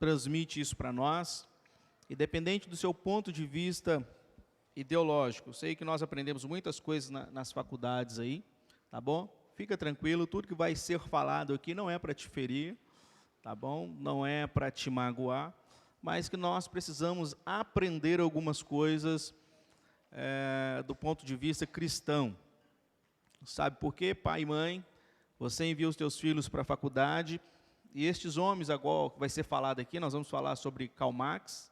transmite isso para nós, independente do seu ponto de vista ideológico. Sei que nós aprendemos muitas coisas nas faculdades aí, tá bom? Fica tranquilo, tudo que vai ser falado aqui não é para te ferir, tá bom? Não é para te magoar, mas que nós precisamos aprender algumas coisas do ponto de vista cristão. Sabe por quê, pai e mãe? Você envia os teus filhos para a faculdade, e estes homens, agora, que vai ser falado aqui, nós vamos falar sobre Karl Marx.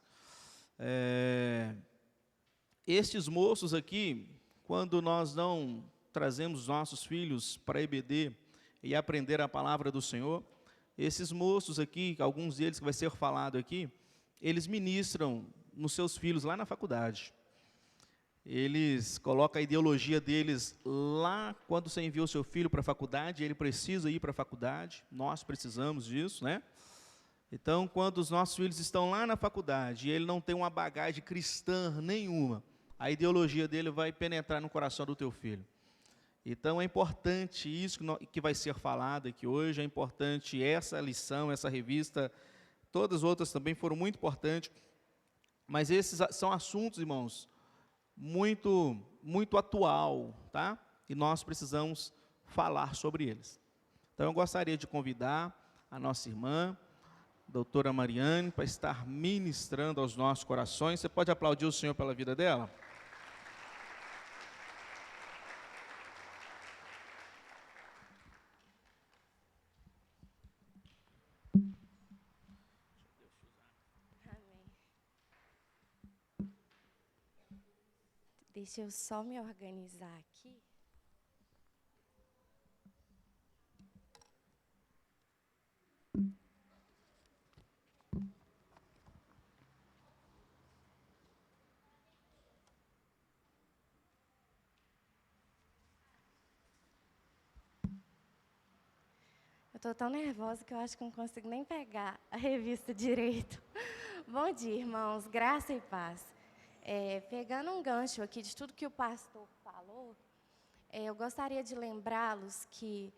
Estes moços aqui, quando nós não trazemos nossos filhos para a EBD e aprender a palavra do Senhor, esses moços aqui, alguns deles que vai ser falado aqui, eles ministram nos seus filhos lá na faculdade. Eles colocam a ideologia deles lá, quando você envia o seu filho para a faculdade, ele precisa ir para a faculdade, nós precisamos disso, né? Então, quando os nossos filhos estão lá na faculdade e ele não tem uma bagagem cristã nenhuma, a ideologia dele vai penetrar no coração do teu filho. Então, é importante isso que vai ser falado aqui hoje, é importante essa lição, essa revista, todas as outras também foram muito importantes, mas esses são assuntos, irmãos, muito atual, tá? E nós precisamos falar sobre eles. Então, eu gostaria de convidar a nossa irmã, doutora Mariane, para estar ministrando aos nossos corações. Você pode aplaudir o Senhor pela vida dela? Amém. Deixa eu só me organizar aqui. Eu estou tão nervosa que eu acho que não consigo nem pegar a revista direito. Bom dia, irmãos. Graça e paz. Pegando um gancho aqui de tudo que o pastor falou, eu gostaria de lembrá-los que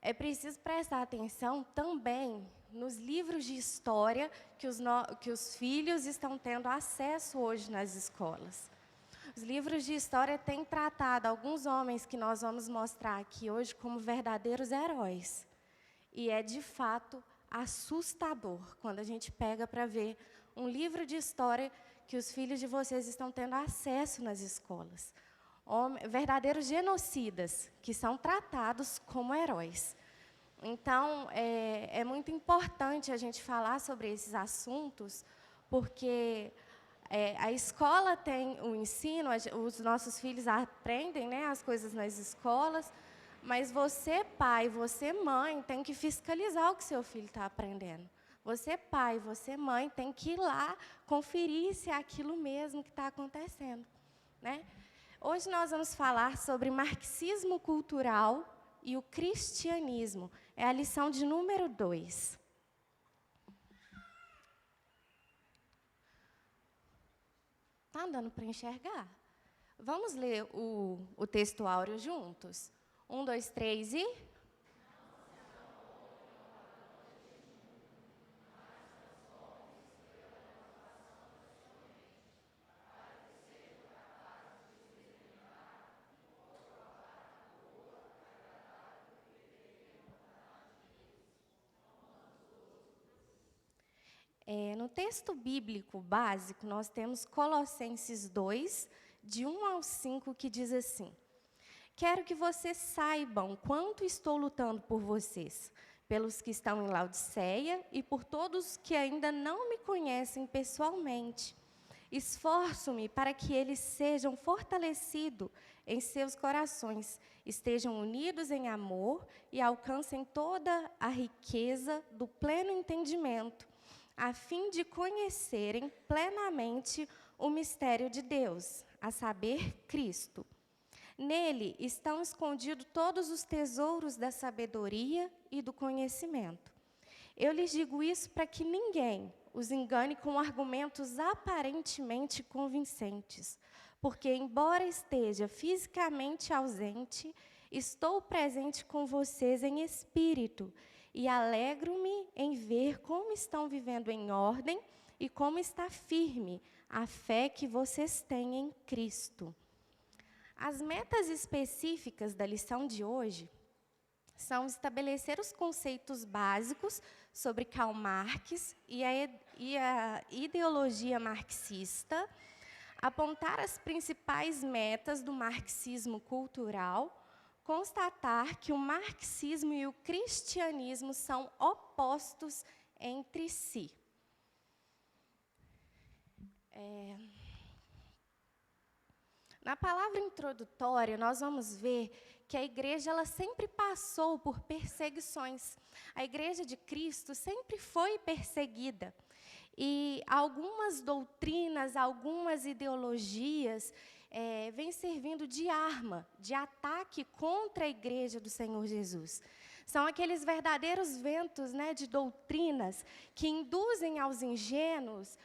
é preciso prestar atenção também nos livros de história que os filhos estão tendo acesso hoje nas escolas. Os livros de história têm tratado alguns homens que nós vamos mostrar aqui hoje como verdadeiros heróis. E é, de fato, assustador quando a gente pega para ver um livro de história que os filhos de vocês estão tendo acesso nas escolas. Verdadeiros genocidas, que são tratados como heróis. Então, é muito importante a gente falar sobre esses assuntos, porque a escola tem o ensino, os nossos filhos aprendem, né, as coisas nas escolas, mas você, pai, você, mãe, tem que fiscalizar o que seu filho está aprendendo. Você, pai, você, mãe, tem que ir lá conferir se é aquilo mesmo que está acontecendo, né? Hoje nós vamos falar sobre marxismo cultural e o cristianismo. É a lição de número 2. Está dando para enxergar? Vamos ler o texto áureo juntos? 1, 2, 3 e... No texto bíblico básico, nós temos Colossenses 2, de 1 ao 5, que diz assim: quero que vocês saibam quanto estou lutando por vocês, pelos que estão em Laodiceia e por todos que ainda não me conhecem pessoalmente. Esforço-me para que eles sejam fortalecidos em seus corações, estejam unidos em amor e alcancem toda a riqueza do pleno entendimento, a fim de conhecerem plenamente o mistério de Deus, a saber, Cristo. Nele estão escondidos todos os tesouros da sabedoria e do conhecimento. Eu lhes digo isso para que ninguém os engane com argumentos aparentemente convincentes, porque, embora esteja fisicamente ausente, estou presente com vocês em espírito e alegro-me em ver ver como estão vivendo em ordem e como está firme a fé que vocês têm em Cristo. As metas específicas da lição de hoje são estabelecer os conceitos básicos sobre Karl Marx e a ideologia marxista, apontar as principais metas do marxismo cultural, constatar que o marxismo e o cristianismo são opostos entre si. Na palavra introdutória, nós vamos ver que a igreja ela sempre passou por perseguições. A igreja de Cristo sempre foi perseguida. E algumas doutrinas, algumas ideologias vêm servindo de arma, de ataque contra a igreja do Senhor Jesus. São aqueles verdadeiros ventos, né, de doutrinas que induzem aos ingênuos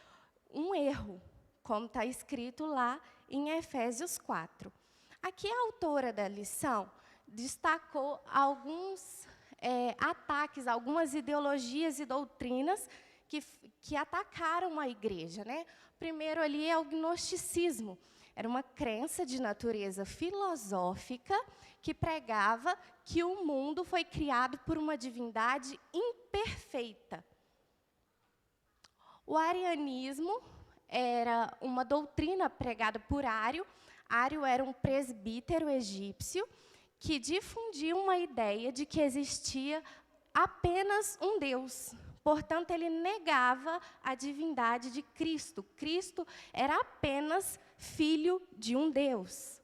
um erro, como está escrito lá em Efésios 4. Aqui a autora da lição destacou alguns ataques, algumas ideologias e doutrinas que atacaram a igreja, né? Primeiro ali é o gnosticismo. Era uma crença de natureza filosófica que pregava que o mundo foi criado por uma divindade imperfeita. O arianismo era uma doutrina pregada por Ário. Ário era um presbítero egípcio que difundia uma ideia de que existia apenas um Deus. Portanto, ele negava a divindade de Cristo. Cristo era apenas filho de um Deus.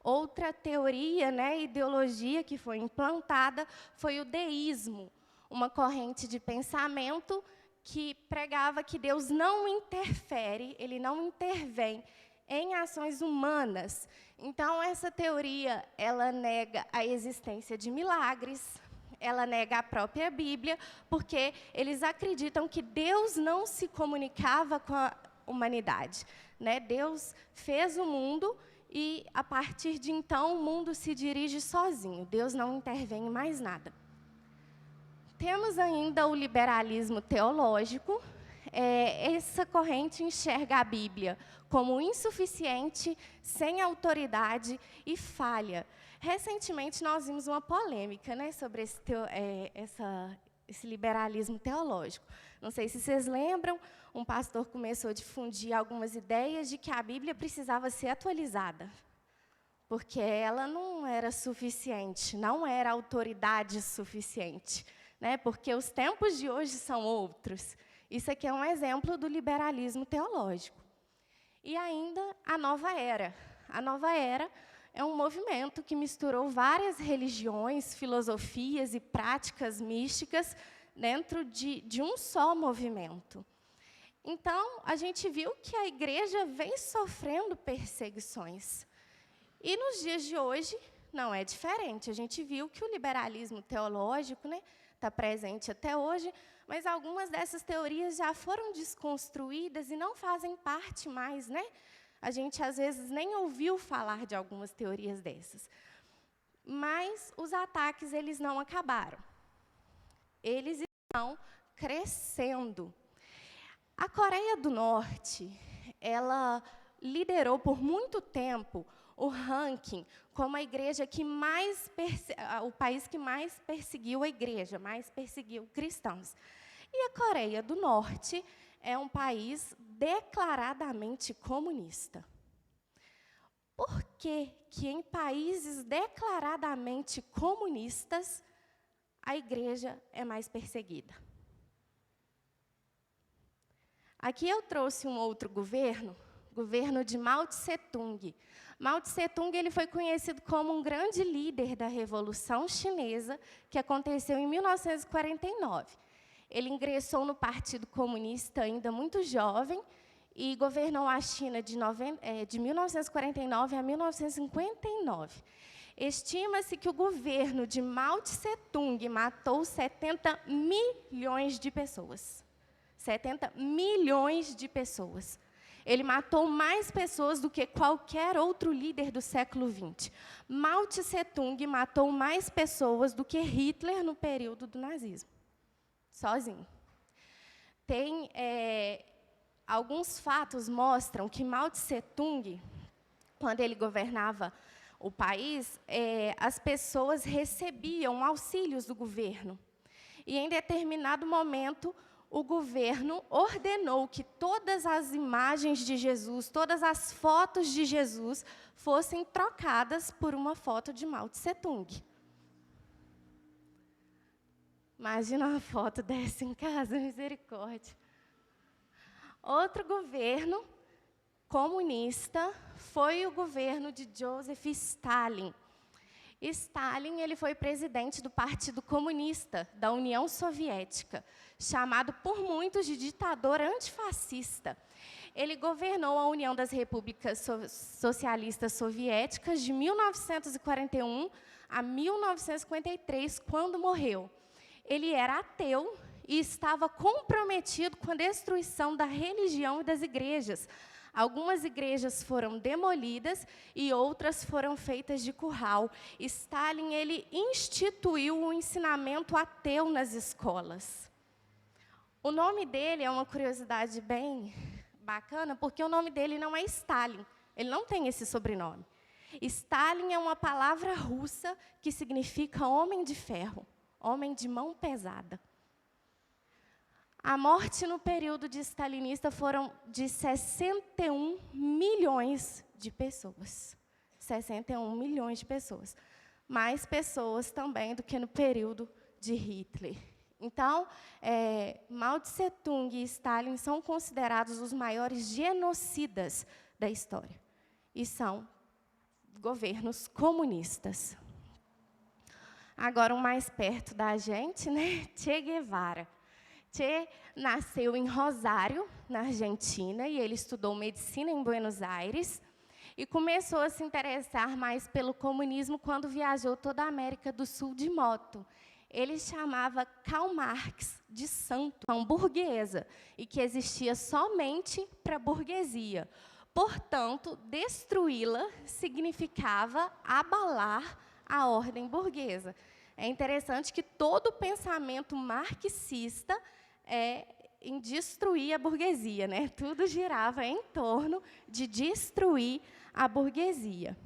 Outra teoria, né, ideologia que foi implantada foi o deísmo, uma corrente de pensamento que pregava que Deus não interfere, ele não intervém em ações humanas. Então, essa teoria, ela nega a existência de milagres, ela nega a própria Bíblia, porque eles acreditam que Deus não se comunicava com a humanidade, né? Deus fez o mundo e, a partir de então, o mundo se dirige sozinho. Deus não intervém em mais nada. Temos ainda o liberalismo teológico. Essa corrente enxerga a Bíblia como insuficiente, sem autoridade e falha. Recentemente, nós vimos uma polêmica, né, sobre esse liberalismo teológico. Não sei se vocês lembram, um pastor começou a difundir algumas ideias de que a Bíblia precisava ser atualizada, porque ela não era suficiente, não era autoridade suficiente, né, porque os tempos de hoje são outros. Isso aqui é um exemplo do liberalismo teológico. E ainda a Nova Era. A Nova Era é um movimento que misturou várias religiões, filosofias e práticas místicas dentro de um só movimento. Então, a gente viu que a igreja vem sofrendo perseguições. E nos dias de hoje, não é diferente. A gente viu que o liberalismo teológico, né, está presente até hoje, mas algumas dessas teorias já foram desconstruídas e não fazem parte mais, né? A gente, às vezes, nem ouviu falar de algumas teorias dessas. Mas os ataques, eles não acabaram. Eles estão crescendo. A Coreia do Norte, ela liderou por muito tempo o ranking como a igreja que mais o país que mais perseguiu a igreja, mais perseguiu cristãos. E a Coreia do Norte é um país declaradamente comunista. Por que que em países declaradamente comunistas a igreja é mais perseguida? Aqui eu trouxe um outro governo de Mao Tse-tung. Mao Tse-tung ele foi conhecido como um grande líder da Revolução Chinesa, que aconteceu em 1949. Ele ingressou no Partido Comunista ainda muito jovem e governou a China de 1949 a 1959. Estima-se que o governo de Mao Tse-tung matou 70 milhões de pessoas. 70 milhões de pessoas. Ele matou mais pessoas do que qualquer outro líder do século XX. Mao Tse-tung matou mais pessoas do que Hitler no período do nazismo, sozinho. Tem alguns fatos mostram que Mao Tse-tung, quando ele governava o país, as pessoas recebiam auxílios do governo. E, em determinado momento, o governo ordenou que todas as imagens de Jesus, todas as fotos de Jesus, fossem trocadas por uma foto de Mao Tse-tung. Imagina uma foto dessa em casa, misericórdia. Outro governo comunista foi o governo de Joseph Stalin. Stalin ele foi presidente do Partido Comunista da União Soviética, chamado por muitos de ditador antifascista. Ele governou a União das Repúblicas Socialistas Soviéticas de 1941 a 1953, quando morreu. Ele era ateu e estava comprometido com a destruição da religião e das igrejas. Algumas igrejas foram demolidas e outras foram feitas de curral. Stalin ele instituiu o ensinamento ateu nas escolas. O nome dele é uma curiosidade bem bacana, porque o nome dele não é Stalin. Ele não tem esse sobrenome. Stalin é uma palavra russa que significa homem de ferro, homem de mão pesada. A morte no período de stalinista foram de 61 milhões de pessoas. 61 milhões de pessoas. Mais pessoas também do que no período de Hitler. Então, Mao Tse-tung e Stalin são considerados os maiores genocidas da história. E são governos comunistas. Agora, o mais perto da gente, né? Che Guevara. Che nasceu em Rosário, na Argentina, e ele estudou medicina em Buenos Aires e começou a se interessar mais pelo comunismo quando viajou toda a América do Sul de moto. Ele chamava Karl Marx de santo, uma burguesa, e que existia somente para a burguesia. Portanto, destruí-la significava abalar a ordem burguesa. É interessante que todo o pensamento marxista em destruir a burguesia, né? Tudo girava em torno de destruir a burguesia.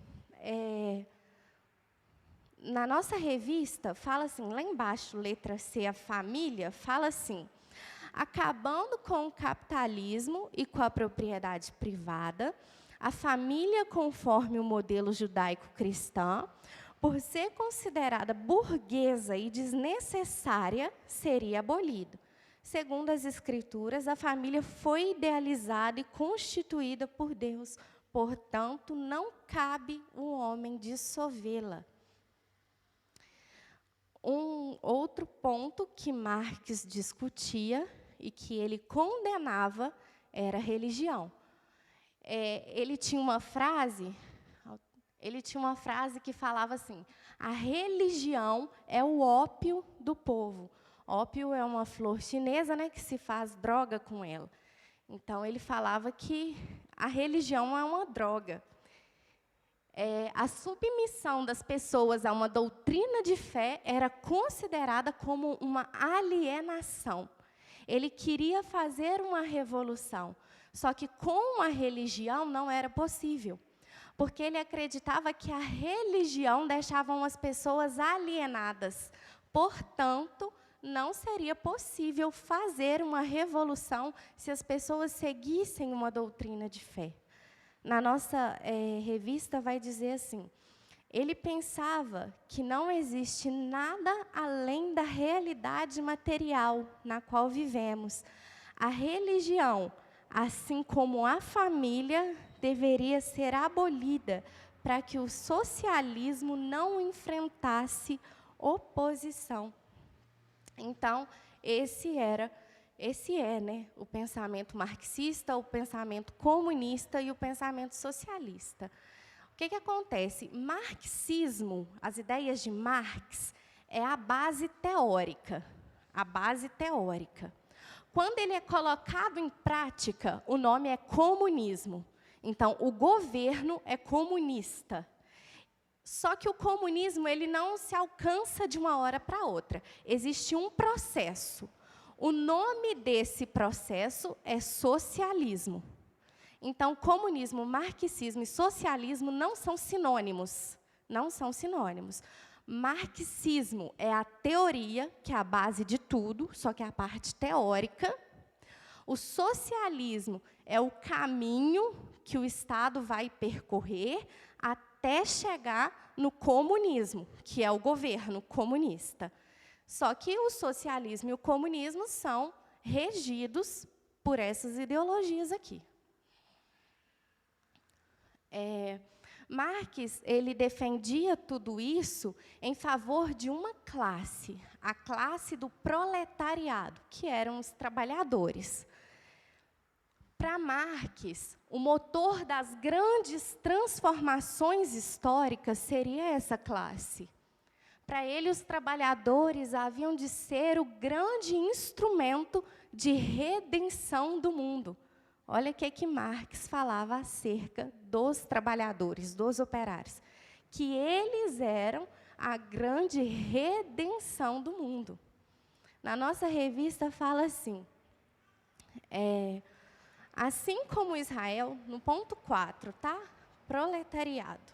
Na nossa revista, fala assim, lá embaixo, letra C, a família, fala assim: acabando com o capitalismo e com a propriedade privada, a família, conforme o modelo judaico-cristão, por ser considerada burguesa e desnecessária, seria abolida. Segundo as Escrituras, a família foi idealizada e constituída por Deus, portanto, não cabe o homem dissolvê-la. Um outro ponto que Marx discutia e que ele condenava era a religião. Ele tinha uma frase que falava assim: a religião é o ópio do povo. Ópio é uma flor chinesa, né, que se faz droga com ela. Então, ele falava que a religião é uma droga. A submissão das pessoas a uma doutrina de fé era considerada como uma alienação. Ele queria fazer uma revolução, só que com a religião não era possível, porque ele acreditava que a religião deixava as pessoas alienadas. Portanto, não seria possível fazer uma revolução se as pessoas seguissem uma doutrina de fé. Na nossa revista vai dizer assim: ele pensava que não existe nada além da realidade material na qual vivemos. A religião, assim como a família, deveria ser abolida para que o socialismo não enfrentasse oposição. Então, esse é, né, o pensamento marxista, o pensamento comunista e o pensamento socialista. O que acontece? Marxismo, as ideias de Marx, é a base teórica. A base teórica. Quando ele é colocado em prática, o nome é comunismo. Então, o governo é comunista. Só que o comunismo ele não se alcança de uma hora para outra. Existe um processo. O nome desse processo é socialismo. Então, comunismo, marxismo e socialismo não são sinônimos. Não são sinônimos. Marxismo é a teoria, que é a base de tudo, só que é a parte teórica. O socialismo é o caminho que o Estado vai percorrer até chegar no comunismo, que é o governo comunista. Só que o socialismo e o comunismo são regidos por essas ideologias aqui. Marx ele defendia tudo isso em favor de uma classe, a classe do proletariado, que eram os trabalhadores. Para Marx, o motor das grandes transformações históricas seria essa classe. Para ele, os trabalhadores haviam de ser o grande instrumento de redenção do mundo. Olha o que Marx falava acerca dos trabalhadores, dos operários, que eles eram a grande redenção do mundo. Na nossa revista fala assim, assim como Israel, no ponto 4, tá? Proletariado.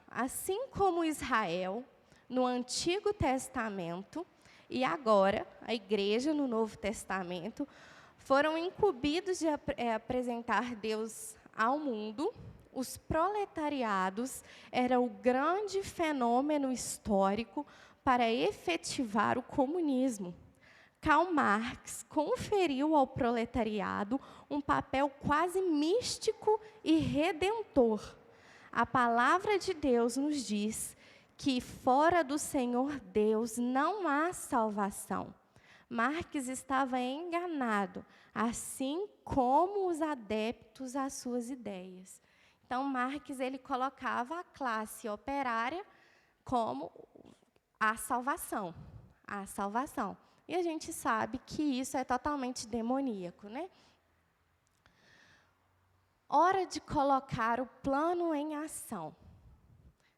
Assim como Israel, no Antigo Testamento, e agora, a igreja, no Novo Testamento, foram incumbidos de apresentar Deus ao mundo. Os proletariados eram o grande fenômeno histórico para efetivar o comunismo. Karl Marx conferiu ao proletariado um papel quase místico e redentor. A palavra de Deus nos diz que fora do Senhor Deus não há salvação. Marx estava enganado, assim como os adeptos às suas ideias. Então, Marx ele colocava a classe operária como a salvação. A salvação. E a gente sabe que isso é totalmente demoníaco, né? Hora de colocar o plano em ação.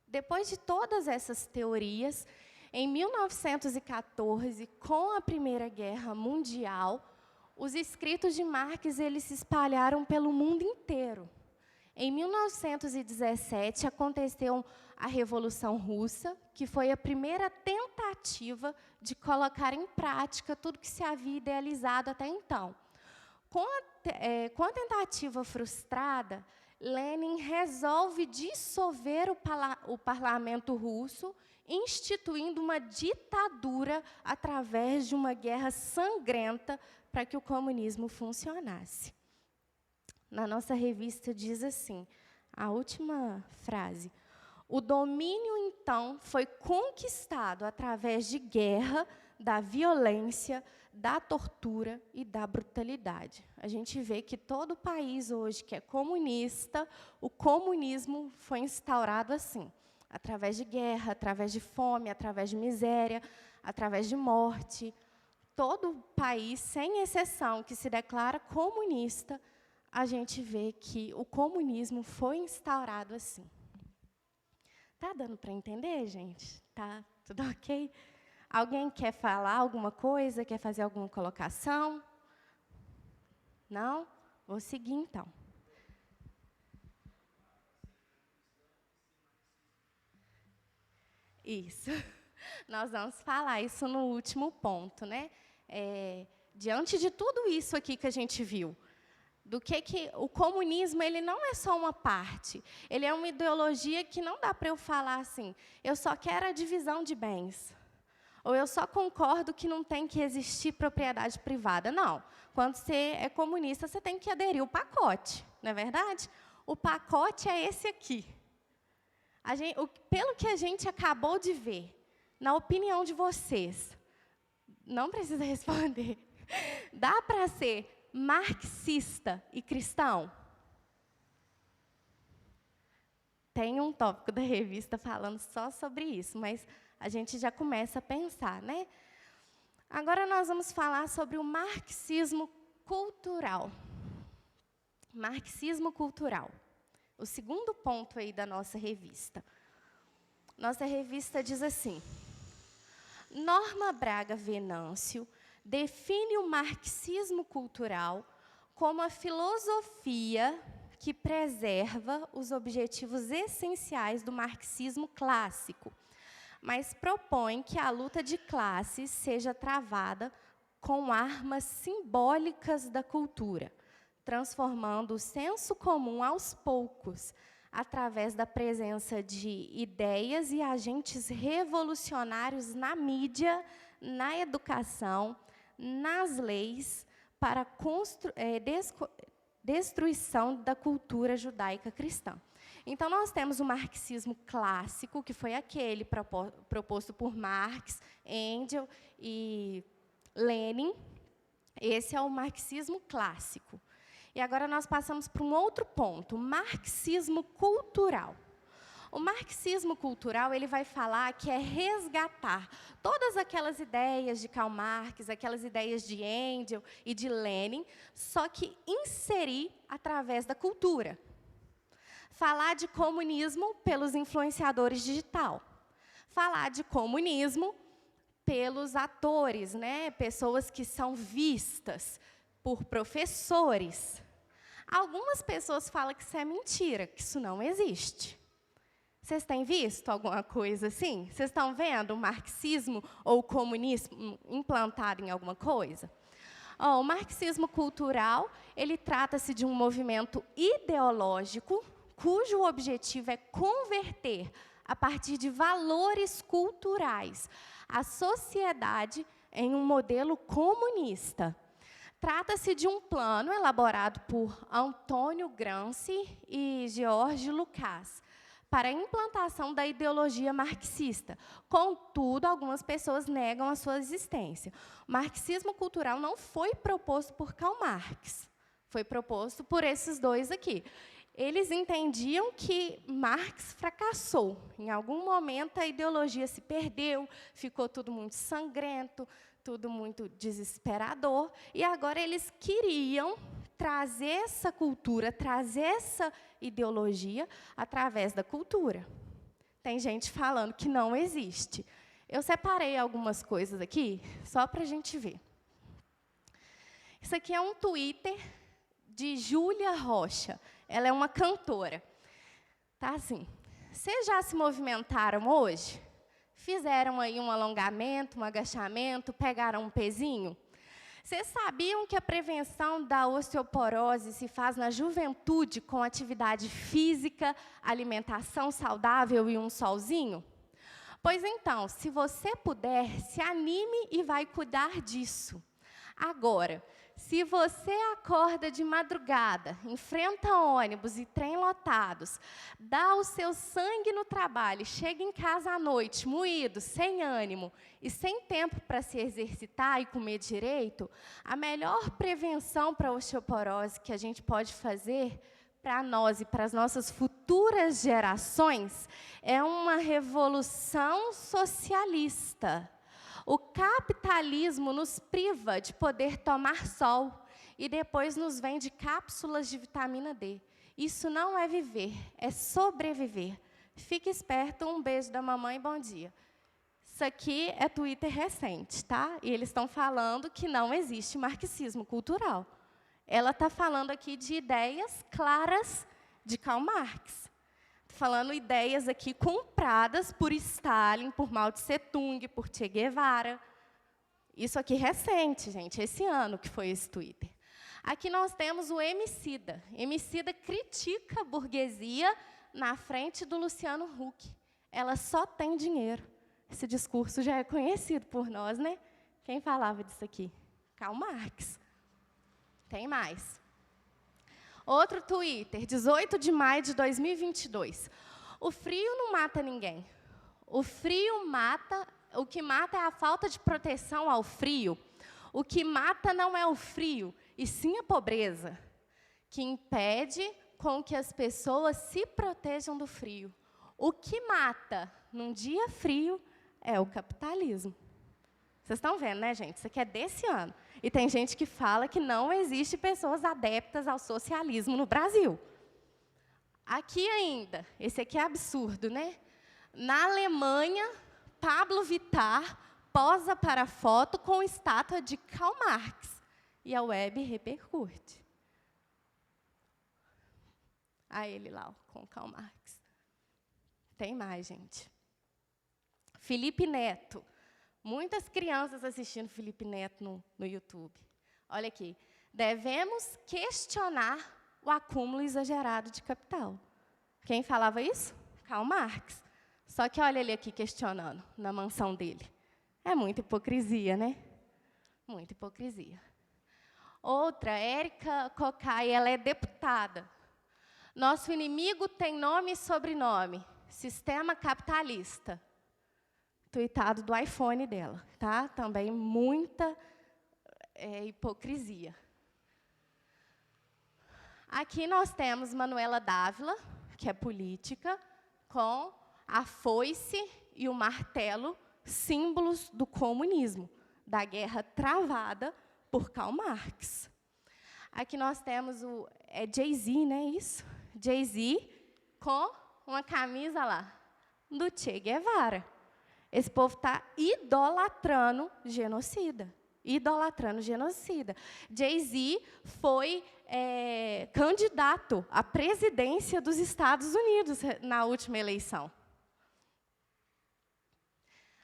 Depois de todas essas teorias, em 1914, com a Primeira Guerra Mundial, os escritos de Marx eles se espalharam pelo mundo inteiro. Em 1917, aconteceu a Revolução Russa, que foi a primeira tentativa de colocar em prática tudo que se havia idealizado até então. Com a tentativa frustrada, Lenin resolve dissolver o parlamento russo, instituindo uma ditadura através de uma guerra sangrenta para que o comunismo funcionasse. Na nossa revista diz assim, a última frase: o domínio, então, foi conquistado através de guerra, da violência, da tortura e da brutalidade. A gente vê que todo país hoje que é comunista, o comunismo foi instaurado assim, através de guerra, através de fome, através de miséria, através de morte. Todo país, sem exceção, que se declara comunista, a gente vê que o comunismo foi instaurado assim. Tá dando para entender, gente? Tá tudo ok? Alguém quer falar alguma coisa? Quer fazer alguma colocação? Não? Vou seguir, então. Isso. Nós vamos falar isso no último ponto, né? Diante de tudo isso aqui que a gente viu, do que o comunismo ele não é só uma parte, ele é uma ideologia que não dá para eu falar assim, eu só quero a divisão de bens, ou eu só concordo que não tem que existir propriedade privada. Não, quando você é comunista, você tem que aderir ao pacote, não é verdade? O pacote é esse aqui. Pelo que a gente acabou de ver, na opinião de vocês, não precisa responder, dá para ser marxista e cristão? Tem um tópico da revista falando só sobre isso, mas a gente já começa a pensar, né? Agora nós vamos falar sobre o marxismo cultural. Marxismo cultural. O segundo ponto aí da nossa revista. Nossa revista diz assim: Norma Braga Venâncio define o marxismo cultural como a filosofia que preserva os objetivos essenciais do marxismo clássico, mas propõe que a luta de classes seja travada com armas simbólicas da cultura, transformando o senso comum aos poucos, através da presença de ideias e agentes revolucionários na mídia, na educação, nas leis, para destruição da cultura judaica cristã. Então, nós temos o marxismo clássico, que foi aquele proposto por Marx, Engels e Lenin. Esse é o marxismo clássico. E agora nós passamos para um outro ponto, o marxismo cultural. O marxismo cultural, ele vai falar que é resgatar todas aquelas ideias de Karl Marx, aquelas ideias de Engels e de Lenin, só que inserir através da cultura. Falar de comunismo pelos influenciadores digital. Falar de comunismo pelos atores, né? Pessoas que são vistas por professores. Algumas pessoas falam que isso é mentira, que isso não existe. Vocês têm visto alguma coisa assim? Vocês estão vendo o marxismo ou o comunismo implantado em alguma coisa? O marxismo cultural, ele trata-se de um movimento ideológico cujo objetivo é converter, a partir de valores culturais, a sociedade em um modelo comunista. Trata-se de um plano elaborado por Antônio Gramsci e George Lucas para a implantação da ideologia marxista. Contudo, algumas pessoas negam a sua existência. O marxismo cultural não foi proposto por Karl Marx, foi proposto por esses dois aqui. Eles entendiam que Marx fracassou. Em algum momento, a ideologia se perdeu, ficou tudo muito sangrento, tudo muito desesperador, e agora eles queriam trazer essa cultura, trazer essa ideologia através da cultura. Tem gente falando que não existe. Eu separei algumas coisas aqui, só para a gente ver. Isso aqui é um Twitter de Júlia Rocha. Ela é uma cantora. Tá assim. Vocês já se movimentaram hoje? Fizeram aí um alongamento, um agachamento, pegaram um pezinho? Vocês sabiam que a prevenção da osteoporose se faz na juventude com atividade física, alimentação saudável e um solzinho? Pois então, se você puder, se anime e vai cuidar disso. Agora, se você acorda de madrugada, enfrenta ônibus e trem lotados, dá o seu sangue no trabalho, chega em casa à noite, moído, sem ânimo e sem tempo para se exercitar e comer direito, a melhor prevenção para a osteoporose que a gente pode fazer para nós e para as nossas futuras gerações é uma revolução socialista. O capitalismo nos priva de poder tomar sol e depois nos vende cápsulas de vitamina D. Isso não é viver, é sobreviver. Fique esperto, um beijo da mamãe e bom dia. Isso aqui é Twitter recente, tá? E eles estão falando que não existe marxismo cultural. Ela está falando aqui de ideias claras de Karl Marx. Falando ideias aqui compradas por Stalin, por Mao Tse Tung, por Che Guevara. Isso aqui recente, gente, esse ano que foi esse Twitter. Aqui nós temos o Emicida. Emicida critica a burguesia na frente do Luciano Huck. Ela só tem dinheiro. Esse discurso já é conhecido por nós, né? Quem falava disso aqui? Karl Marx. Tem mais. Outro Twitter, 18 de maio de 2022. O frio não mata ninguém. O frio mata, o que mata é a falta de proteção ao frio. O que mata não é o frio, e sim a pobreza, que impede com que as pessoas se protejam do frio. O que mata num dia frio é o capitalismo. Vocês estão vendo, né, gente? Isso aqui é desse ano. E tem gente que fala que não existe pessoas adeptas ao socialismo no Brasil. Aqui ainda, esse aqui é absurdo, né? Na Alemanha, Pablo Vittar posa para foto com estátua de Karl Marx. E a web repercute. Aí ele lá, ó, com Karl Marx. Tem mais, gente. Felipe Neto. Muitas crianças assistindo Felipe Neto no YouTube. Olha aqui. Devemos questionar o acúmulo exagerado de capital. Quem falava isso? Karl Marx. Só que olha ele aqui questionando, na mansão dele. É muita hipocrisia, né? Muita hipocrisia. Outra, Érica Cocai, ela é deputada. Nosso inimigo tem nome e sobrenome. Sistema capitalista. Tuitado do iPhone dela, tá? Também muita hipocrisia. Aqui nós temos Manuela Dávila, que é política, com a foice e o martelo, símbolos do comunismo, da guerra travada por Karl Marx. Aqui nós temos o Jay-Z, né? Isso? Jay-Z com uma camisa lá do Che Guevara. Esse povo está idolatrando genocida. Idolatrando genocida. Jay-Z foi candidato à presidência dos Estados Unidos na última eleição.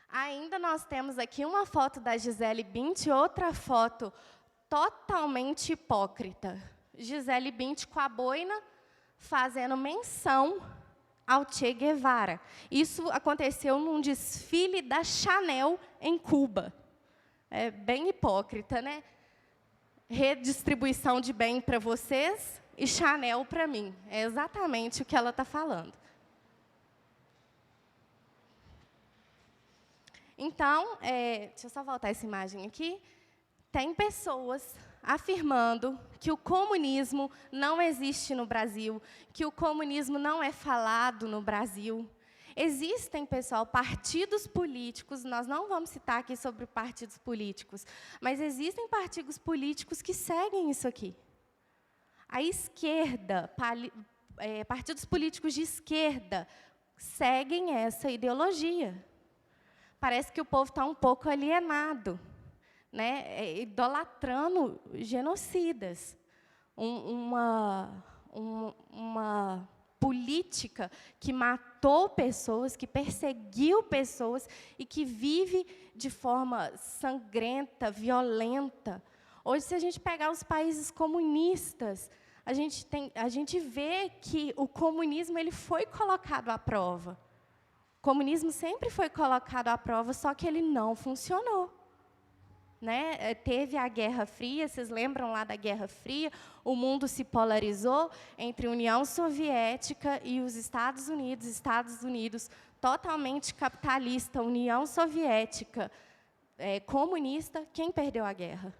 Ainda nós temos aqui uma foto da Gisele Bündchen, outra foto totalmente hipócrita. Gisele Bündchen com a boina fazendo menção ao Che Guevara. Isso aconteceu num desfile da Chanel em Cuba. É bem hipócrita, né? Redistribuição de bem para vocês e Chanel para mim. É exatamente o que ela está falando. Então, deixa eu só voltar essa imagem aqui. Tem pessoas afirmando que o comunismo não existe no Brasil, que o comunismo não é falado no Brasil. Existem, pessoal, partidos políticos, nós não vamos citar aqui sobre partidos políticos, mas existem partidos políticos que seguem isso aqui. A esquerda, partidos políticos de esquerda, seguem essa ideologia. Parece que o povo está um pouco alienado, né, idolatrando genocidas. Uma política que matou pessoas, que perseguiu pessoas e que vive de forma sangrenta, violenta. Hoje, se a gente pegar os países comunistas, a gente vê que o comunismo ele foi colocado à prova. O comunismo sempre foi colocado à prova, só que ele não funcionou. Né? Teve a Guerra Fria, vocês lembram lá da Guerra Fria? O mundo se polarizou entre a União Soviética e os Estados Unidos totalmente capitalista, União Soviética comunista. Quem perdeu a guerra?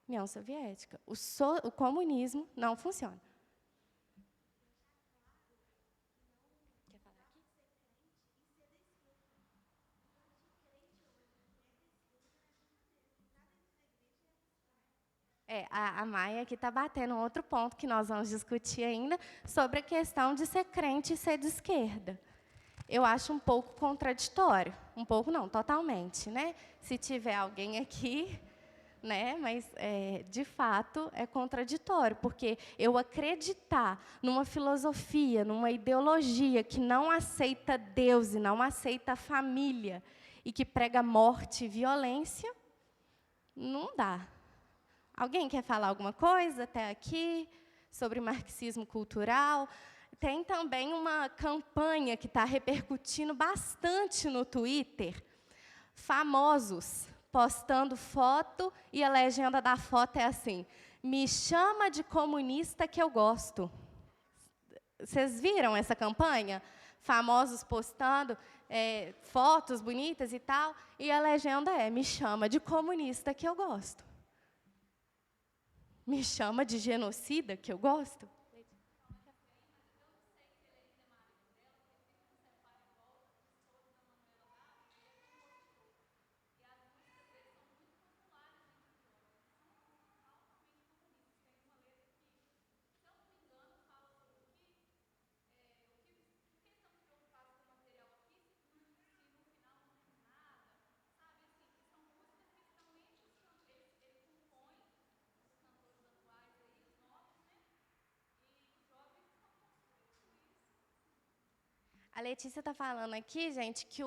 União Soviética. O comunismo não funciona. A Maia aqui está batendo um outro ponto que nós vamos discutir ainda, sobre a questão de ser crente e ser de esquerda. Eu acho um pouco contraditório. Um pouco não, totalmente. Né? Se tiver alguém aqui, né? Mas, de fato, é contraditório, porque eu acreditar numa filosofia, numa ideologia que não aceita Deus e não aceita a família, e que prega morte e violência, não dá. Alguém quer falar alguma coisa até aqui sobre marxismo cultural? Tem também uma campanha que está repercutindo bastante no Twitter. Famosos postando foto e a legenda da foto é assim: me chama de comunista que eu gosto. Vocês viram essa campanha? Famosos postando fotos bonitas e tal, e a legenda é: me chama de comunista que eu gosto. Me chama de genocida, que eu gosto? A Letícia está falando aqui, gente, que,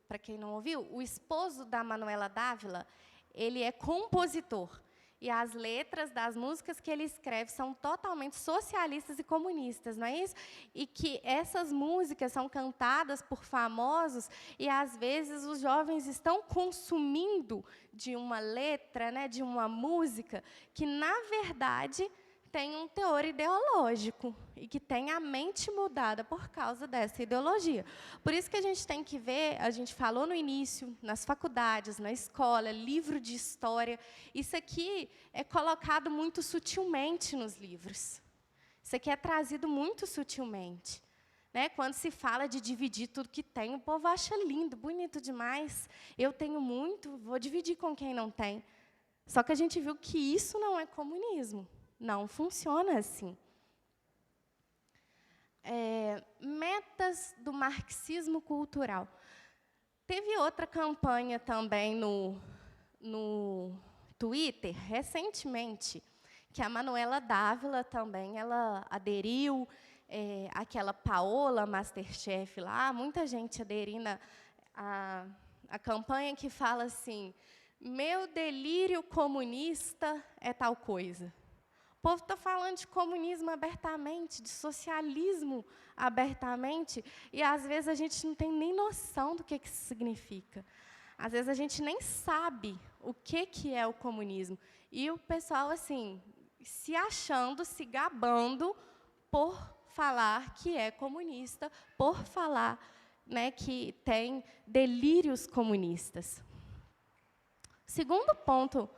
para quem não ouviu, o esposo da Manuela Dávila, ele é compositor. E as letras das músicas que ele escreve são totalmente socialistas e comunistas, não é isso? E que essas músicas são cantadas por famosos e, às vezes, os jovens estão consumindo de uma letra, né, de uma música, que, na verdade, tem um teor ideológico e que tem a mente mudada por causa dessa ideologia. Por isso que a gente tem que ver, a gente falou no início, nas faculdades, na escola, livro de história, isso aqui é colocado muito sutilmente nos livros. Isso aqui é trazido muito sutilmente. Né? Quando se fala de dividir tudo que tem, o povo acha lindo, bonito demais. Eu tenho muito, vou dividir com quem não tem. Só que a gente viu que isso não é comunismo. Não funciona assim. Metas do marxismo cultural. Teve outra campanha também no Twitter, recentemente, que a Manuela Dávila também ela aderiu, aquela Paola Masterchef lá, muita gente aderindo a campanha que fala assim, meu delírio comunista é tal coisa. O povo está falando de comunismo abertamente, de socialismo abertamente, e, às vezes, a gente não tem nem noção do que isso significa. Às vezes, a gente nem sabe o que é o comunismo. E o pessoal, assim, se achando, se gabando por falar que é comunista, por falar, né, que tem delírios comunistas. Segundo ponto,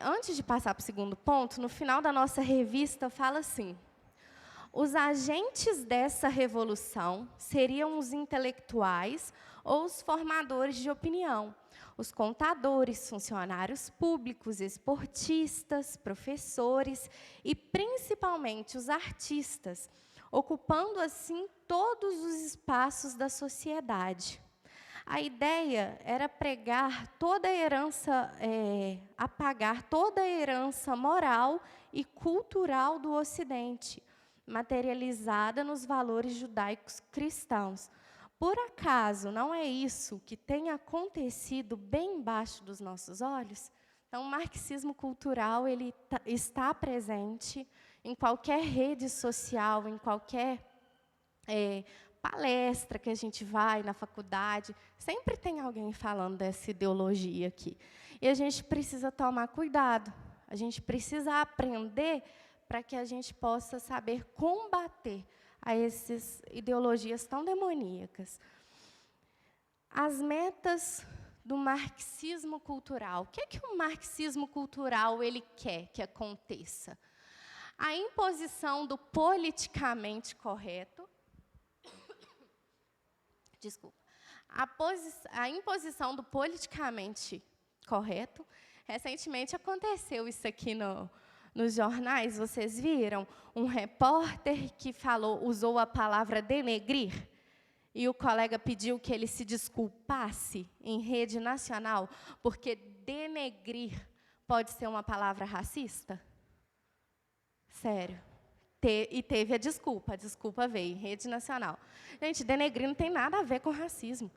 antes de passar para o segundo ponto, no final da nossa revista fala assim, os agentes dessa revolução seriam os intelectuais ou os formadores de opinião, os contadores, funcionários públicos, esportistas, professores e, principalmente, os artistas, ocupando, assim, todos os espaços da sociedade. A ideia era pregar toda a herança, apagar toda a herança moral e cultural do Ocidente, materializada nos valores judaicos cristãos. Por acaso, não é isso que tem acontecido bem embaixo dos nossos olhos? Então, o marxismo cultural ele está presente em qualquer rede social, em qualquer palestra que a gente vai na faculdade, sempre tem alguém falando dessa ideologia aqui. E a gente precisa tomar cuidado, a gente precisa aprender para que a gente possa saber combater a essas ideologias tão demoníacas. As metas do marxismo cultural. O que é que o marxismo cultural ele quer que aconteça? A imposição do politicamente correto, desculpa, a imposição do politicamente correto. Recentemente aconteceu isso aqui nos jornais, vocês viram? Um repórter que usou a palavra denegrir, e o colega pediu que ele se desculpasse em rede nacional, porque denegrir pode ser uma palavra racista? Sério. E teve a desculpa veio em rede nacional. Gente, denegrir não tem nada a ver com racismo.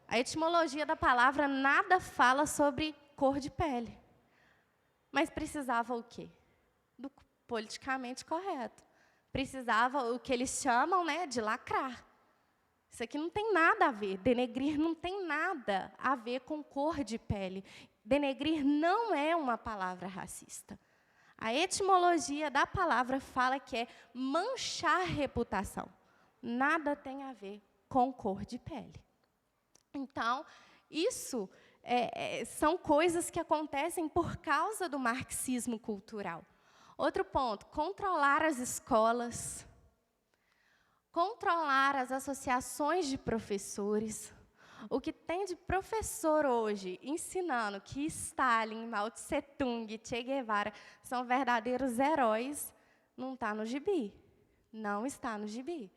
A etimologia da palavra nada fala sobre cor de pele. Mas precisava o quê? Do politicamente correto. Precisava o que eles chamam, né, de lacrar. Isso aqui não tem nada a ver. Denegrir não tem nada a ver com cor de pele. Denegrir não é uma palavra racista. A etimologia da palavra fala que é manchar reputação. Nada tem a ver com cor de pele. Então, isso são coisas que acontecem por causa do marxismo cultural. Outro ponto, controlar as escolas, controlar as associações de professores. O que tem de professor hoje ensinando que Stalin, Mao Tse Tung, Che Guevara são verdadeiros heróis, não está no gibi. Não está no gibi.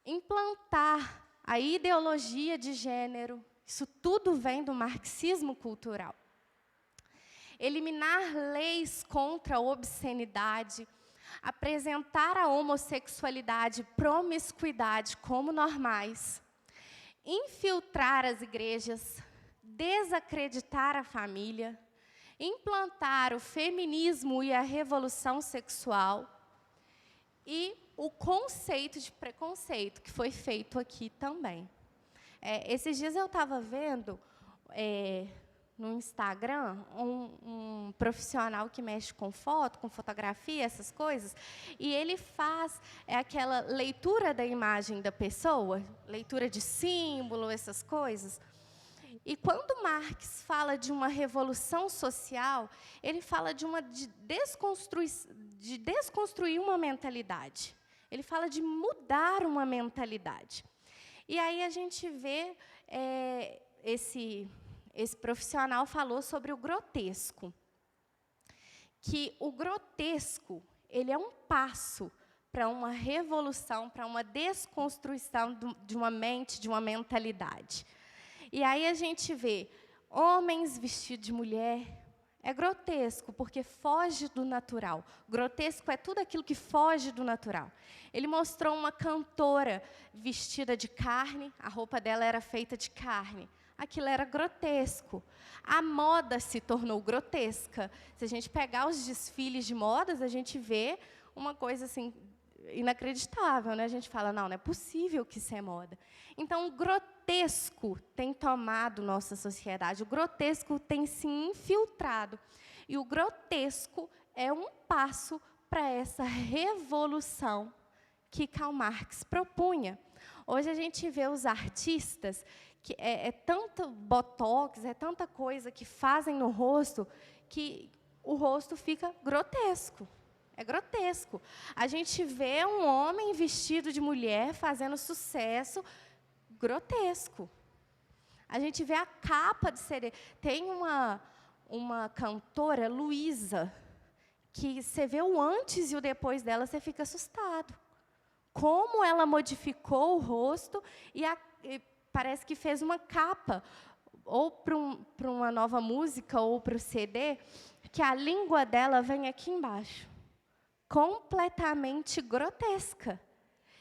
Implantar a ideologia de gênero, isso tudo vem do marxismo cultural. Eliminar leis contra a obscenidade. apresentar a homossexualidade, promiscuidade como normais, infiltrar as igrejas, desacreditar a família, implantar o feminismo e a revolução sexual e o conceito de preconceito, que foi feito aqui também. Esses dias eu estava vendo no Instagram um profissional que mexe com foto, com fotografia, essas coisas, e ele faz aquela leitura da imagem da pessoa, leitura de símbolo, essas coisas. E quando Marx fala de uma revolução social, ele fala de desconstruir uma mentalidade. Ele fala de mudar uma mentalidade. E aí a gente vê esse profissional falou sobre o grotesco. Que o grotesco, ele é um passo para uma revolução, para uma desconstrução de uma mente, de uma mentalidade. E aí a gente vê homens vestidos de mulher. É grotesco, porque foge do natural. Grotesco é tudo aquilo que foge do natural. Ele mostrou uma cantora vestida de carne, a roupa dela era feita de carne. Aquilo era grotesco. A moda se tornou grotesca. Se a gente pegar os desfiles de modas, a gente vê uma coisa assim inacreditável, né? A gente fala, não é possível que isso é moda. Então, o grotesco tem tomado nossa sociedade, o grotesco tem se infiltrado. E o grotesco é um passo para essa revolução que Karl Marx propunha. Hoje a gente vê os artistas, que tanto botox, tanta coisa que fazem no rosto, que o rosto fica grotesco. É grotesco. A gente vê um homem vestido de mulher fazendo sucesso, grotesco. A gente vê a capa de CD. Tem uma cantora, Luísa, que você vê o antes e o depois dela, você fica assustado. Como ela modificou o rosto e parece que fez uma capa, ou para uma nova música, ou para o CD, que a língua dela vem aqui embaixo. Completamente grotesca.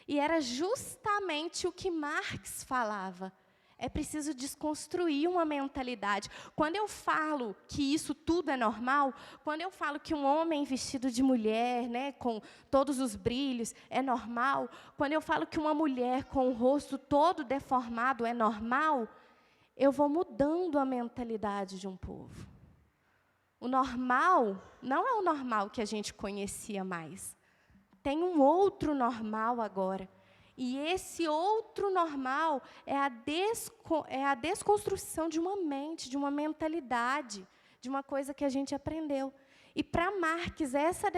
E era justamente o que Marx falava. É preciso desconstruir uma mentalidade. Quando eu falo que isso tudo é normal, quando eu falo que um homem vestido de mulher, né, com todos os brilhos, é normal, quando eu falo que uma mulher com o rosto todo deformado é normal, eu vou mudando a mentalidade de um povo. O normal não é o normal que a gente conhecia mais. Tem um outro normal agora. E esse outro normal é a desconstrução de uma mente, de uma mentalidade, de uma coisa que a gente aprendeu. E, para Marx, essa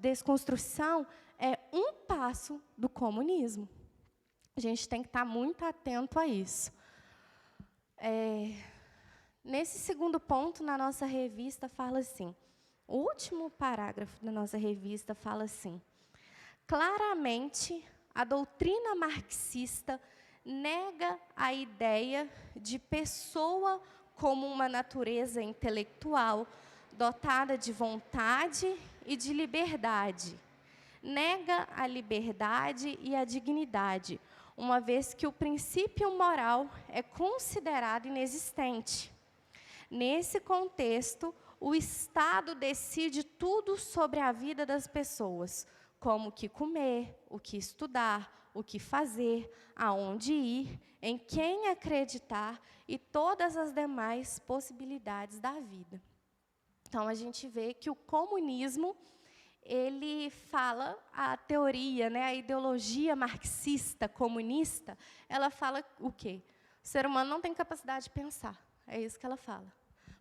desconstrução é um passo do comunismo. A gente tem que estar muito atento a isso. Nesse segundo ponto, na nossa revista, fala assim, o último parágrafo da nossa revista fala assim, claramente, a doutrina marxista nega a ideia de pessoa como uma natureza intelectual, dotada de vontade e de liberdade. Nega a liberdade e a dignidade, uma vez que o princípio moral é considerado inexistente. Nesse contexto, o Estado decide tudo sobre a vida das pessoas, como o que comer, o que estudar, o que fazer, aonde ir, em quem acreditar e todas as demais possibilidades da vida. Então, a gente vê que o comunismo, ele fala, a teoria, né, a ideologia marxista, comunista, ela fala o quê? O ser humano não tem capacidade de pensar. É isso que ela fala.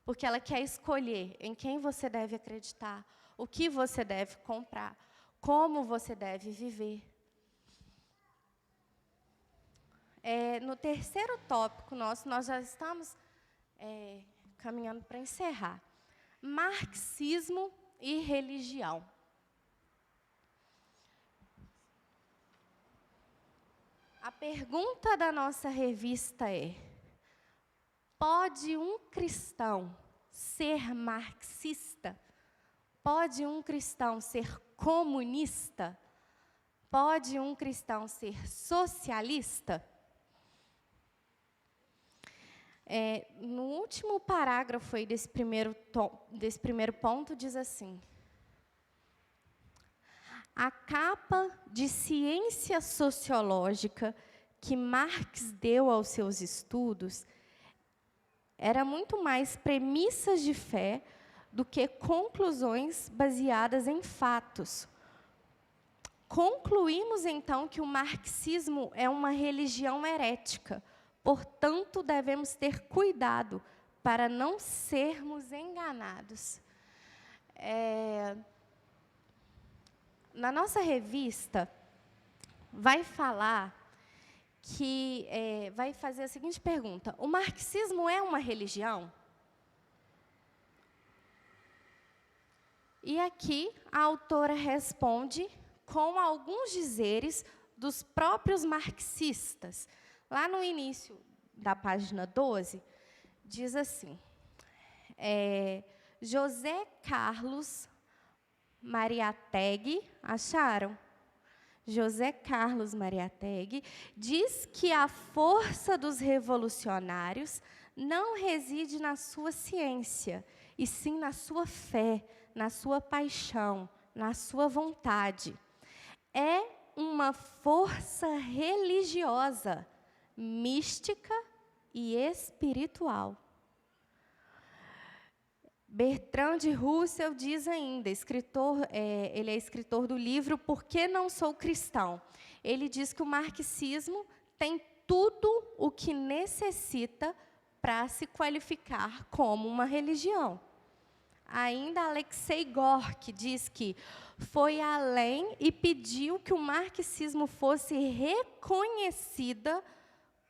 Porque ela quer escolher em quem você deve acreditar, o que você deve comprar, como você deve viver. No terceiro tópico nosso, nós já estamos caminhando para encerrar. Marxismo e religião. A pergunta da nossa revista é: pode um cristão ser marxista? Pode um cristão ser comunista? Pode um cristão ser socialista? No último parágrafo aí desse primeiro ponto, diz assim: a capa de ciência sociológica que Marx deu aos seus estudos era muito mais premissas de fé do que conclusões baseadas em fatos. Concluímos, então, que o marxismo é uma religião herética. Portanto, devemos ter cuidado para não sermos enganados. Na nossa revista, vai falar que vai fazer a seguinte pergunta: o marxismo é uma religião? E aqui a autora responde com alguns dizeres dos próprios marxistas. Lá no início da página 12, diz assim: José Carlos Mariátegui, acharam? José Carlos Mariátegui diz que a força dos revolucionários não reside na sua ciência, e sim na sua fé, na sua paixão, na sua vontade. É uma força religiosa, mística e espiritual. Bertrand Russell diz ainda, ele é escritor do livro Por que Não Sou Cristão? Ele diz que o marxismo tem tudo o que necessita para se qualificar como uma religião. Ainda Alexei Gorky diz que foi além e pediu que o marxismo fosse reconhecida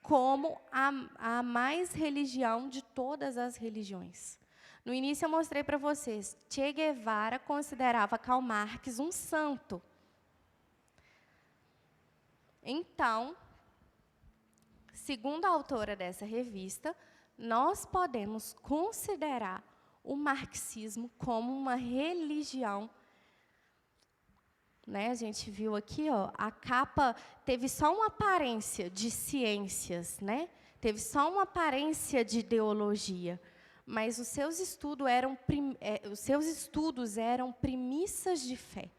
como a mais religião de todas as religiões. No início eu mostrei para vocês, Che Guevara considerava Karl Marx um santo. Então, segundo a autora dessa revista, nós podemos considerar o marxismo como uma religião. Né? A gente viu aqui, ó, a capa teve só uma aparência de ciências, né? Teve só uma aparência de ideologia. Mas os seus estudos eram premissas de fé.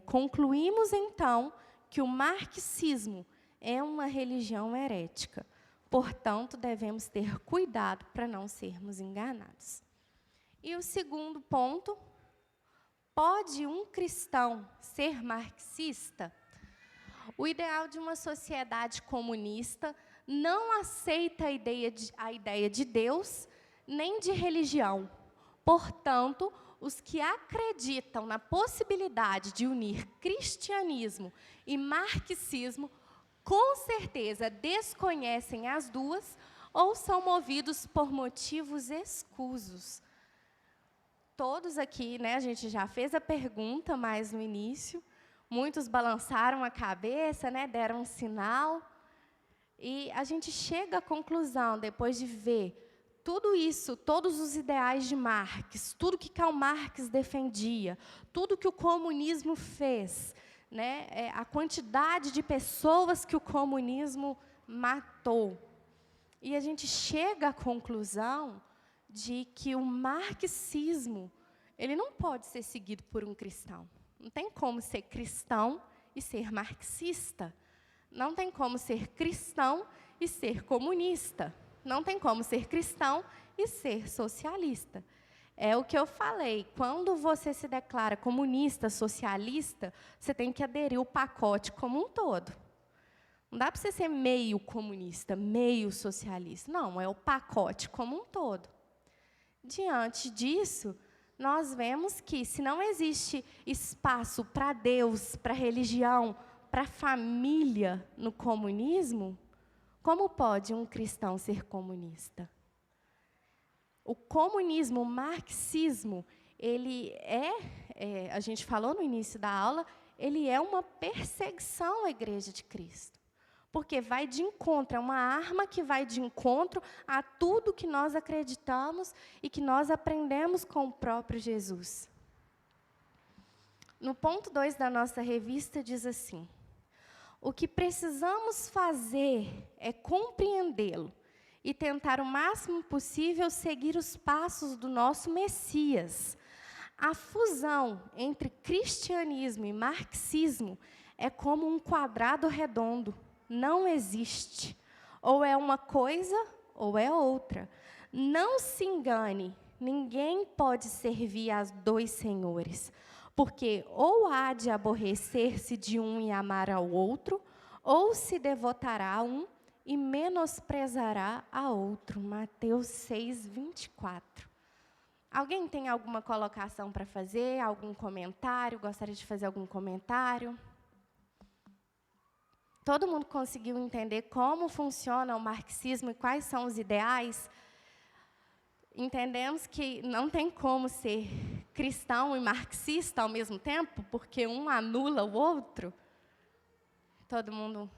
Concluímos, então, que o marxismo é uma religião herética. Portanto, devemos ter cuidado para não sermos enganados. E o segundo ponto: pode um cristão ser marxista? O ideal de uma sociedade comunista não aceita a ideia de Deus, nem de religião. Portanto, os que acreditam na possibilidade de unir cristianismo e marxismo, com certeza desconhecem as duas ou são movidos por motivos escusos. Todos aqui, né, a gente já fez a pergunta mais no início, muitos balançaram a cabeça, né, deram um sinal. E a gente chega à conclusão, depois de ver tudo isso, todos os ideais de Marx, tudo que Karl Marx defendia, tudo que o comunismo fez, né, a quantidade de pessoas que o comunismo matou. E a gente chega à conclusão de que o marxismo, ele não pode ser seguido por um cristão. Não tem como ser cristão e ser marxista. Não tem como ser cristão e ser comunista. Não tem como ser cristão e ser socialista. É o que eu falei, quando você se declara comunista, socialista, você tem que aderir o pacote como um todo. Não dá para você ser meio comunista, meio socialista. Não, é o pacote como um todo. Diante disso, nós vemos que, se não existe espaço para Deus, para religião, para a família no comunismo, como pode um cristão ser comunista? O comunismo, o marxismo, ele a gente falou no início da aula, ele é uma perseguição à Igreja de Cristo. Porque vai de encontro, é uma arma que vai de encontro a tudo que nós acreditamos e que nós aprendemos com o próprio Jesus. No ponto 2 da nossa revista diz assim: o que precisamos fazer é compreendê-lo e tentar o máximo possível seguir os passos do nosso Messias. A fusão entre cristianismo e marxismo é como um quadrado redondo. Não existe. Ou é uma coisa, ou é outra. Não se engane, ninguém pode servir a dois senhores, porque ou há de aborrecer-se de um e amar ao outro, ou se devotará a um e menosprezará a outro. Mateus 6, 24. Alguém tem alguma colocação para fazer? Algum comentário? Gostaria de fazer algum comentário? Todo mundo conseguiu entender como funciona o marxismo e quais são os ideais? Entendemos que não tem como ser cristão e marxista ao mesmo tempo, porque um anula o outro. Todo mundo...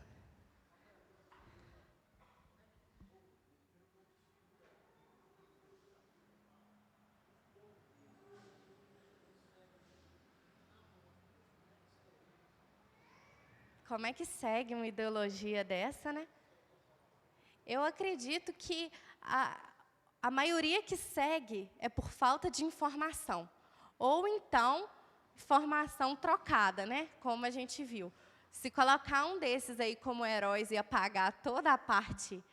Como é que segue uma ideologia dessa, né? Eu acredito que a maioria que segue é por falta de informação. Ou então, informação trocada, né? Como a gente viu. Se colocar um desses aí como heróis e apagar toda a parte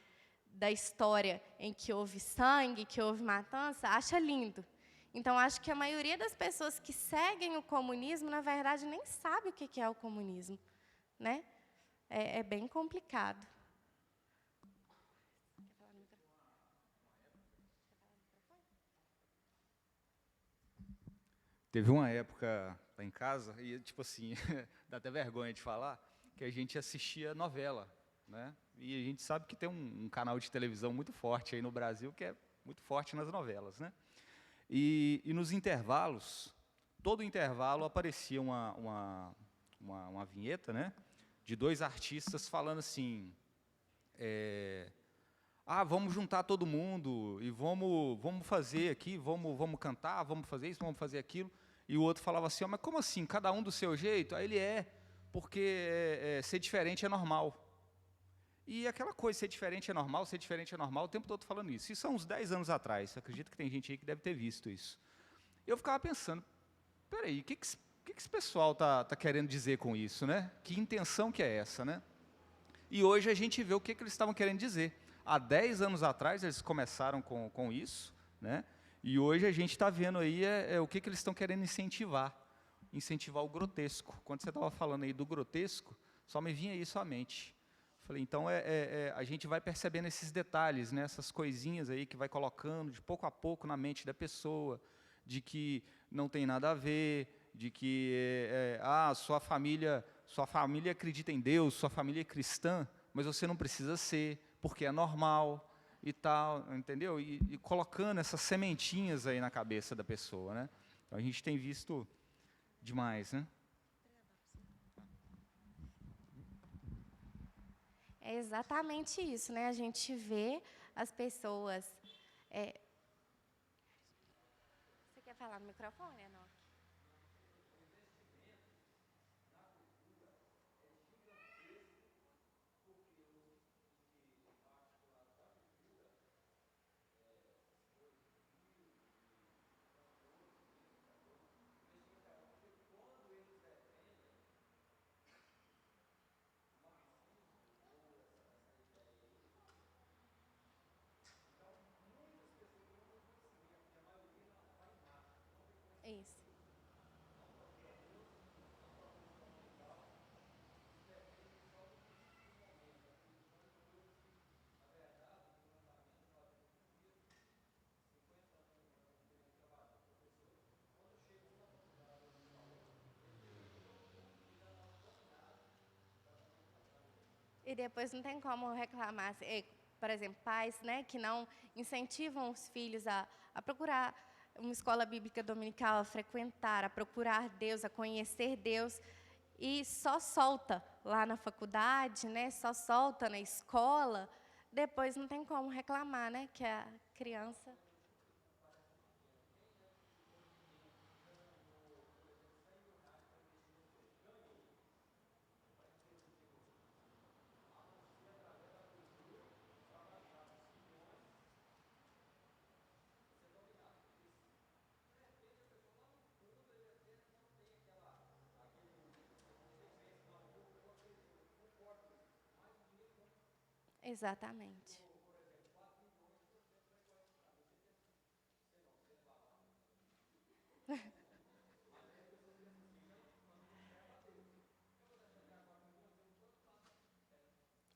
da história em que houve sangue, que houve matança, acha lindo. Então, acho que a maioria das pessoas que seguem o comunismo, na verdade, nem sabe o que é o comunismo. Né? É bem complicado. Teve uma época lá em casa, e tipo assim, dá até vergonha de falar, que a gente assistia novela, né? E a gente sabe que tem um canal de televisão muito forte aí no Brasil, que é muito forte nas novelas, né? E nos intervalos, todo intervalo aparecia uma vinheta, né? De dois artistas falando assim, vamos juntar todo mundo e vamos fazer aqui, vamos cantar, vamos fazer isso, vamos fazer aquilo. E o outro falava assim, mas como assim, cada um do seu jeito? Aí ele porque ser diferente é normal. E aquela coisa, ser diferente é normal, o tempo todo falando isso. Isso há uns 10 anos atrás, eu acredito que tem gente aí que deve ter visto isso. Eu ficava pensando, peraí, o que esse pessoal tá querendo dizer com isso, né? Que intenção que é essa, né? E hoje a gente vê o que eles estavam querendo dizer. Há 10 anos atrás eles começaram com isso, né? E hoje a gente está vendo aí o que eles estão querendo incentivar. Incentivar o grotesco. Quando você estava falando aí do grotesco, só me vinha isso à mente. Falei, então a gente vai percebendo esses detalhes, né? Essas coisinhas aí que vai colocando de pouco a pouco na mente da pessoa, de que não tem nada a ver, de que sua família acredita em Deus, sua família é cristã, mas você não precisa ser, porque é normal e tal, entendeu? E colocando essas sementinhas aí na cabeça da pessoa, né? Então, a gente tem visto demais, né? É exatamente isso, né? A gente vê as pessoas... Você quer falar no microfone, Enoque? Isso. E depois não tem como reclamar. Por exemplo, pais, né, que não incentivam os filhos a procurar uma escola bíblica dominical, a frequentar, a procurar Deus, a conhecer Deus, e só solta lá na faculdade, né, só solta na escola, depois não tem como reclamar, né, que a criança... Exatamente.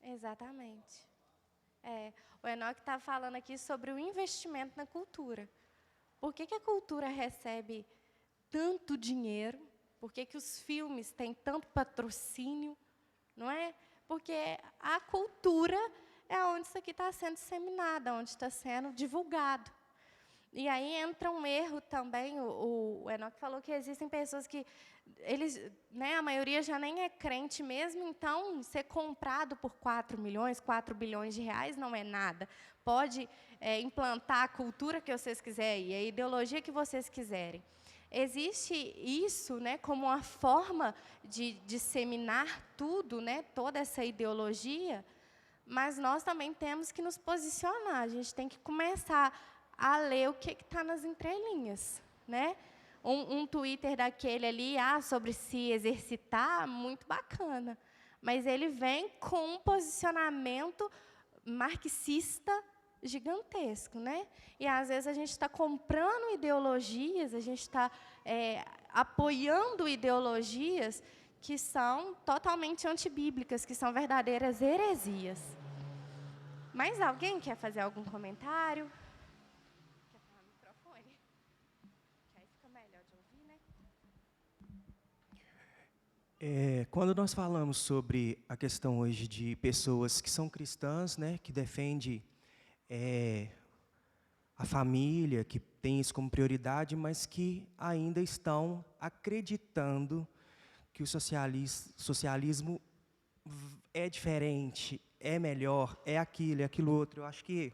Exatamente. O Enoque está falando aqui sobre o investimento na cultura. Por que a cultura recebe tanto dinheiro? Por que os filmes têm tanto patrocínio? Não é? Porque a cultura é onde isso aqui está sendo disseminado, onde está sendo divulgado. E aí entra um erro também, o Enoque falou que existem pessoas que, a maioria já nem é crente mesmo, então ser comprado por 4 milhões, 4 bilhões de reais não é nada. Pode implantar a cultura que vocês quiserem, a ideologia que vocês quiserem. Existe isso, como uma forma de disseminar tudo, toda essa ideologia, mas nós também temos que nos posicionar, a gente tem que começar a ler o que está nas entrelinhas, Um Twitter daquele ali, sobre se exercitar, muito bacana, mas ele vem com um posicionamento marxista gigantesco, E às vezes a gente está comprando ideologias, a gente está apoiando ideologias que são totalmente antibíblicas, que são verdadeiras heresias. Mais alguém quer fazer algum comentário? Quer falar no microfone? Que aí fica melhor de ouvir, Quando nós falamos sobre a questão hoje de pessoas que são cristãs, que defendem a família, que tem isso como prioridade, mas que ainda estão acreditando que o socialismo é diferente, é melhor, é aquilo outro. Eu acho que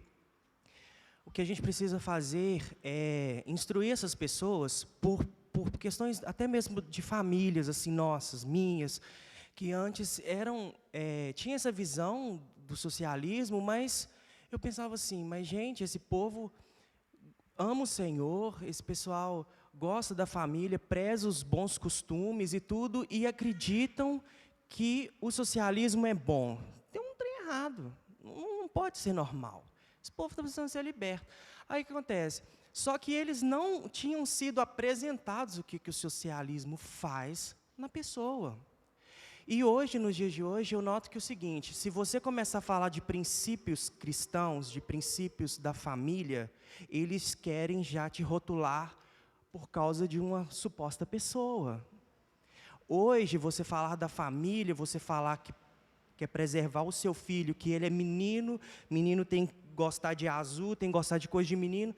o que a gente precisa fazer é instruir essas pessoas por questões até mesmo de famílias, assim, nossas, minhas, que antes tinha essa visão do socialismo, mas eu pensava assim, mas gente, esse povo ama o Senhor, esse pessoal gosta da família, preza os bons costumes e tudo, e acreditam que o socialismo é bom. Tem um trem errado, não pode ser normal. Esse povo está precisando ser liberto. Aí o que acontece? Só que eles não tinham sido apresentados o que o socialismo faz na pessoa. E hoje, nos dias de hoje, eu noto que é o seguinte, se você começar a falar de princípios cristãos, de princípios da família, eles querem já te rotular por causa de uma suposta pessoa. Hoje, você falar da família, você falar que quer preservar o seu filho, que ele é menino, menino tem que gostar de azul, tem que gostar de coisa de menino.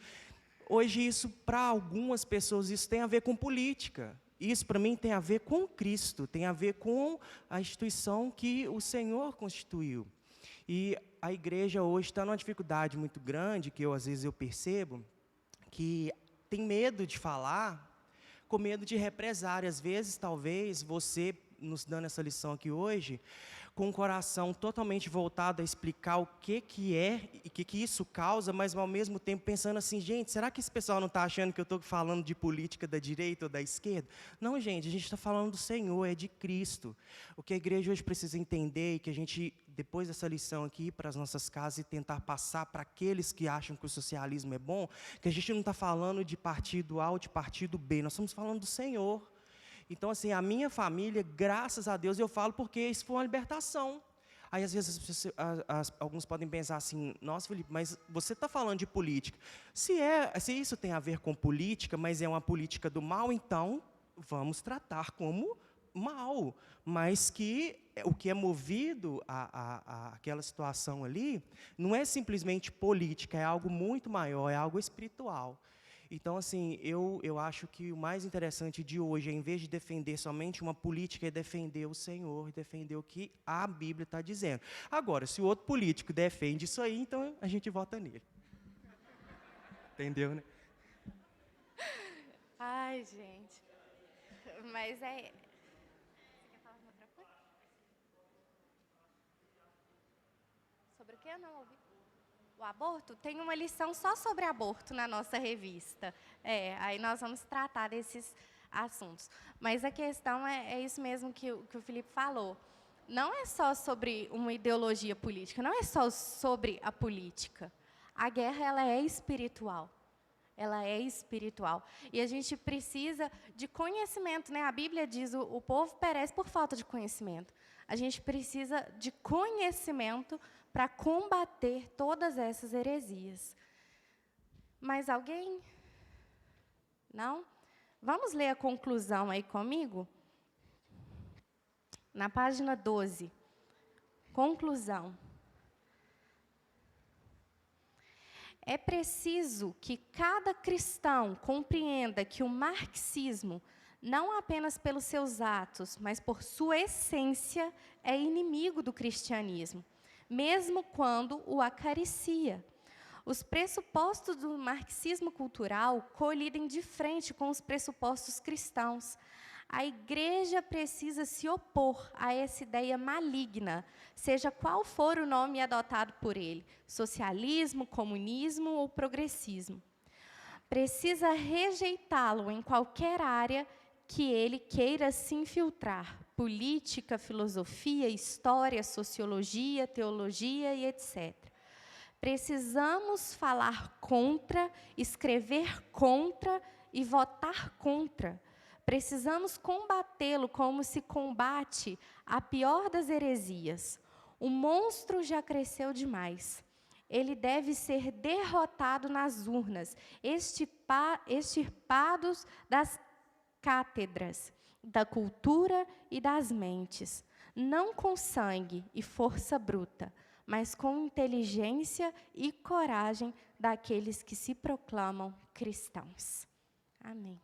Hoje, isso, para algumas pessoas, isso tem a ver com política. Isso, para mim, tem a ver com Cristo, tem a ver com a instituição que o Senhor constituiu. E a igreja hoje está numa dificuldade muito grande, que às vezes eu percebo, que tem medo de falar, com medo de represária. Às vezes, talvez, você, nos dando essa lição aqui hoje, com o coração totalmente voltado a explicar o que é e o que isso causa, mas ao mesmo tempo pensando assim, gente, será que esse pessoal não está achando que eu estou falando de política da direita ou da esquerda? Não, gente, a gente está falando do Senhor, é de Cristo. O que a igreja hoje precisa entender e que a gente, depois dessa lição aqui, para as nossas casas e tentar passar para aqueles que acham que o socialismo é bom, que a gente não está falando de partido A ou de partido B, nós estamos falando do Senhor. Então, assim, a minha família, graças a Deus, eu falo porque isso foi uma libertação. Aí, às vezes, alguns podem pensar assim, nossa, Felipe, mas você está falando de política. Se isso tem a ver com política, mas é uma política do mal, então, vamos tratar como mal. Mas que o que é movido àquela situação ali, não é simplesmente política, é algo muito maior, é algo espiritual. Então, assim, eu acho que o mais interessante de hoje, em vez de defender somente uma política, é defender o Senhor, e defender o que a Bíblia está dizendo. Agora, se o outro político defende isso aí, então a gente vota nele. Entendeu, né? Ai, gente. Mas Você quer falar no microfone? Sobre o que eu não ouvi? O aborto? Tem uma lição só sobre aborto na nossa revista. Aí nós vamos tratar desses assuntos. Mas a questão é isso mesmo que o Felipe falou. não é só sobre uma ideologia política, não é só sobre a política. A guerra, ela é espiritual. Ela é espiritual. E a gente precisa de conhecimento, né? A Bíblia diz, o povo perece por falta de conhecimento. A gente precisa de conhecimento para combater todas essas heresias. Mais alguém? Não? Vamos ler a conclusão aí comigo? Na página 12. Conclusão. É preciso que cada cristão compreenda que o marxismo, não apenas pelos seus atos, mas por sua essência, é inimigo do cristianismo, mesmo quando o acaricia. Os pressupostos do marxismo cultural colidem de frente com os pressupostos cristãos. A igreja precisa se opor a essa ideia maligna, seja qual for o nome adotado por ele, socialismo, comunismo ou progressismo. Precisa rejeitá-lo em qualquer área que ele queira se infiltrar, política, filosofia, história, sociologia, teologia e etc. Precisamos falar contra, escrever contra e votar contra. Precisamos combatê-lo como se combate a pior das heresias. O monstro já cresceu demais. Ele deve ser derrotado nas urnas, extirpados das cátedras, da cultura e das mentes. Não com sangue e força bruta, mas com inteligência e coragem daqueles que se proclamam cristãos. Amém.